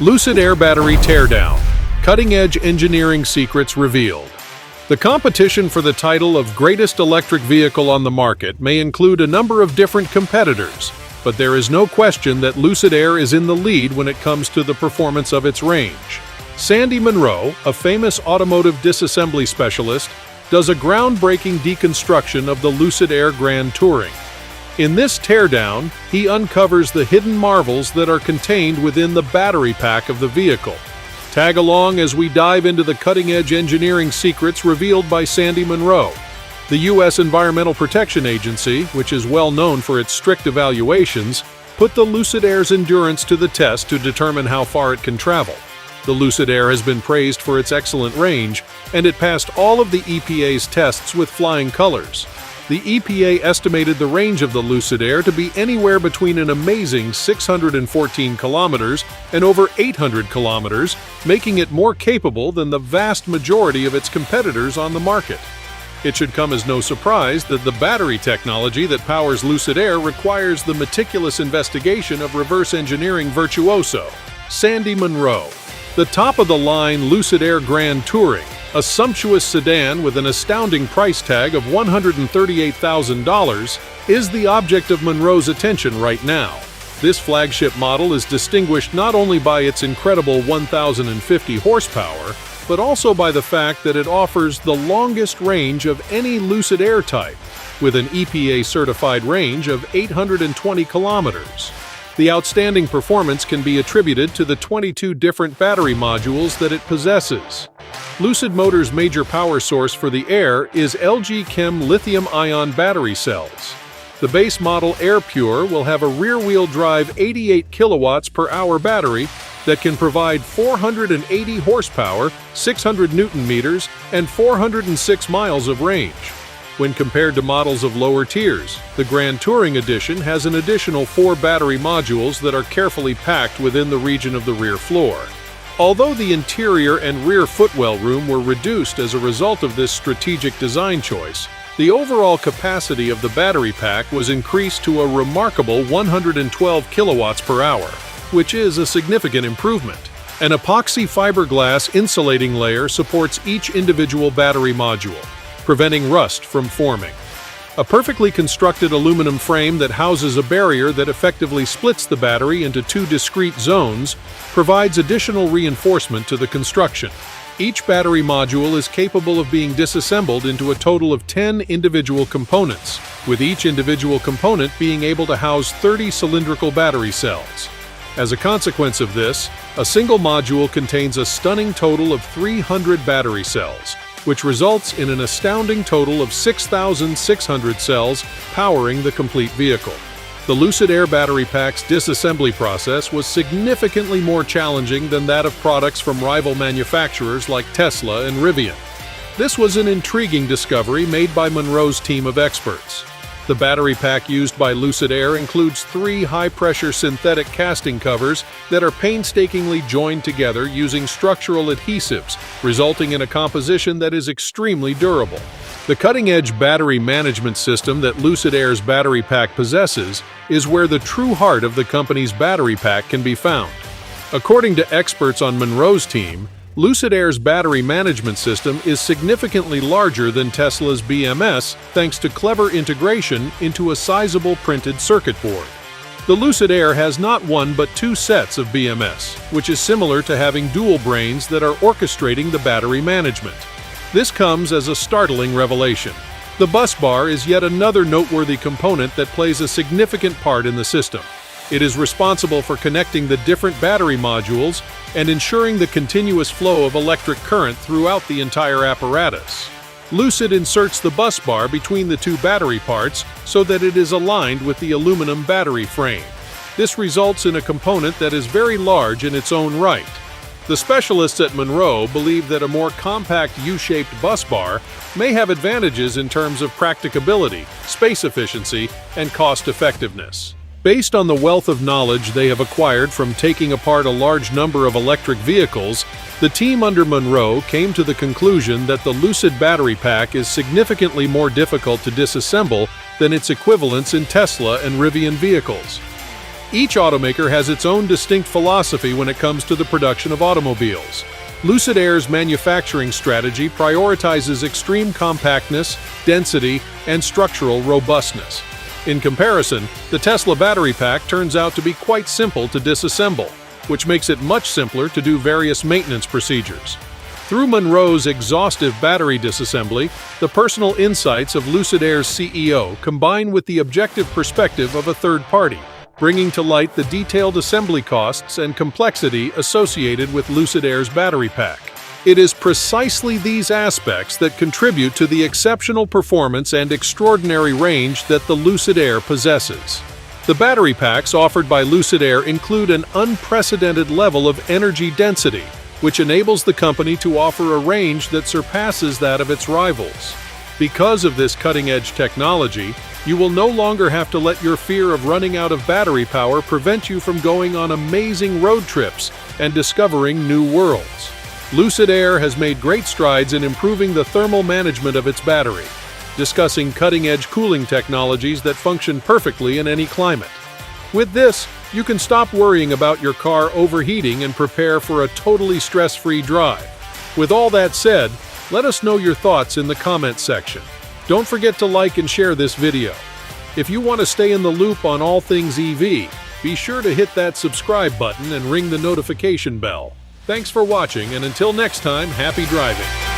Lucid Air Battery Teardown. Cutting-edge engineering secrets revealed. The competition for the title of greatest electric vehicle on the market may include a number of different competitors, but there is no question that Lucid Air is in the lead when it comes to the performance of its range. Sandy Munro, a famous automotive disassembly specialist, does a groundbreaking deconstruction of the Lucid Air Grand Touring. In this teardown, he uncovers the hidden marvels that are contained within the battery pack of the vehicle. Tag along as we dive into the cutting-edge engineering secrets revealed by Sandy Munro. The U.S. Environmental Protection Agency, which is well known for its strict evaluations, put the Lucid Air's endurance to the test to determine how far it can travel. The Lucid Air has been praised for its excellent range, and it passed all of the EPA's tests with flying colors. The EPA estimated the range of the Lucid Air to be anywhere between an amazing 614 kilometers and over 800 kilometers, making it more capable than the vast majority of its competitors on the market. It should come as no surprise that the battery technology that powers Lucid Air requires the meticulous investigation of reverse engineering virtuoso, Sandy Munro. The top-of-the-line Lucid Air Grand Touring, a sumptuous sedan with an astounding price tag of $138,000, is the object of Munro's attention right now. This flagship model is distinguished not only by its incredible 1,050 horsepower, but also by the fact that it offers the longest range of any Lucid Air type, with an EPA-certified range of 820 kilometers. The outstanding performance can be attributed to the 22 different battery modules that it possesses. Lucid Motors' major power source for the Air is LG Chem lithium-ion battery cells. The base model Air Pure will have a rear-wheel drive 88 kilowatts per hour battery that can provide 480 horsepower, 600 newton-meters, and 406 miles of range. When compared to models of lower tiers, the Grand Touring Edition has an additional 4 battery modules that are carefully packed within the region of the rear floor. Although the interior and rear footwell room were reduced as a result of this strategic design choice, the overall capacity of the battery pack was increased to a remarkable 112 kilowatts per hour, which is a significant improvement. An epoxy fiberglass insulating layer supports each individual battery module, preventing rust from forming. A perfectly constructed aluminum frame that houses a barrier that effectively splits the battery into 2 discrete zones provides additional reinforcement to the construction. Each battery module is capable of being disassembled into a total of 10 individual components, with each individual component being able to house 30 cylindrical battery cells. As a consequence of this, a single module contains a stunning total of 300 battery cells, which results in an astounding total of 6,600 cells powering the complete vehicle. The Lucid Air battery pack's disassembly process was significantly more challenging than that of products from rival manufacturers like Tesla and Rivian. This was an intriguing discovery made by Munro's team of experts. The battery pack used by Lucid Air includes 3 high-pressure synthetic casting covers that are painstakingly joined together using structural adhesives, resulting in a composition that is extremely durable. The cutting-edge battery management system that Lucid Air's battery pack possesses is where the true heart of the company's battery pack can be found. According to experts on Munro's team, Lucid Air's battery management system is significantly larger than Tesla's BMS thanks to clever integration into a sizable printed circuit board. The Lucid Air has not 1 but 2 sets of BMS, which is similar to having dual brains that are orchestrating the battery management. This comes as a startling revelation. The bus bar is yet another noteworthy component that plays a significant part in the system. It is responsible for connecting the different battery modules and ensuring the continuous flow of electric current throughout the entire apparatus. Lucid inserts the bus bar between the 2 battery parts so that it is aligned with the aluminum battery frame. This results in a component that is very large in its own right. The specialists at Munro believe that a more compact U-shaped bus bar may have advantages in terms of practicability, space efficiency, and cost-effectiveness. Based on the wealth of knowledge they have acquired from taking apart a large number of electric vehicles, the team under Munro came to the conclusion that the Lucid battery pack is significantly more difficult to disassemble than its equivalents in Tesla and Rivian vehicles. Each automaker has its own distinct philosophy when it comes to the production of automobiles. Lucid Air's manufacturing strategy prioritizes extreme compactness, density, and structural robustness. In comparison, the Tesla battery pack turns out to be quite simple to disassemble, which makes it much simpler to do various maintenance procedures. Through Monroe's exhaustive battery disassembly, the personal insights of Lucid Air's CEO combine with the objective perspective of a third party, bringing to light the detailed assembly costs and complexity associated with Lucid Air's battery pack. It is precisely these aspects that contribute to the exceptional performance and extraordinary range that the Lucid Air possesses. The battery packs offered by Lucid Air include an unprecedented level of energy density, which enables the company to offer a range that surpasses that of its rivals. Because of this cutting-edge technology, you will no longer have to let your fear of running out of battery power prevent you from going on amazing road trips and discovering new worlds. Lucid Air has made great strides in improving the thermal management of its battery, discussing cutting-edge cooling technologies that function perfectly in any climate. With this, you can stop worrying about your car overheating and prepare for a totally stress-free drive. With all that said, let us know your thoughts in the comments section. Don't forget to like and share this video. If you want to stay in the loop on all things EV, be sure to hit that subscribe button and ring the notification bell. Thanks for watching, and until next time, happy driving!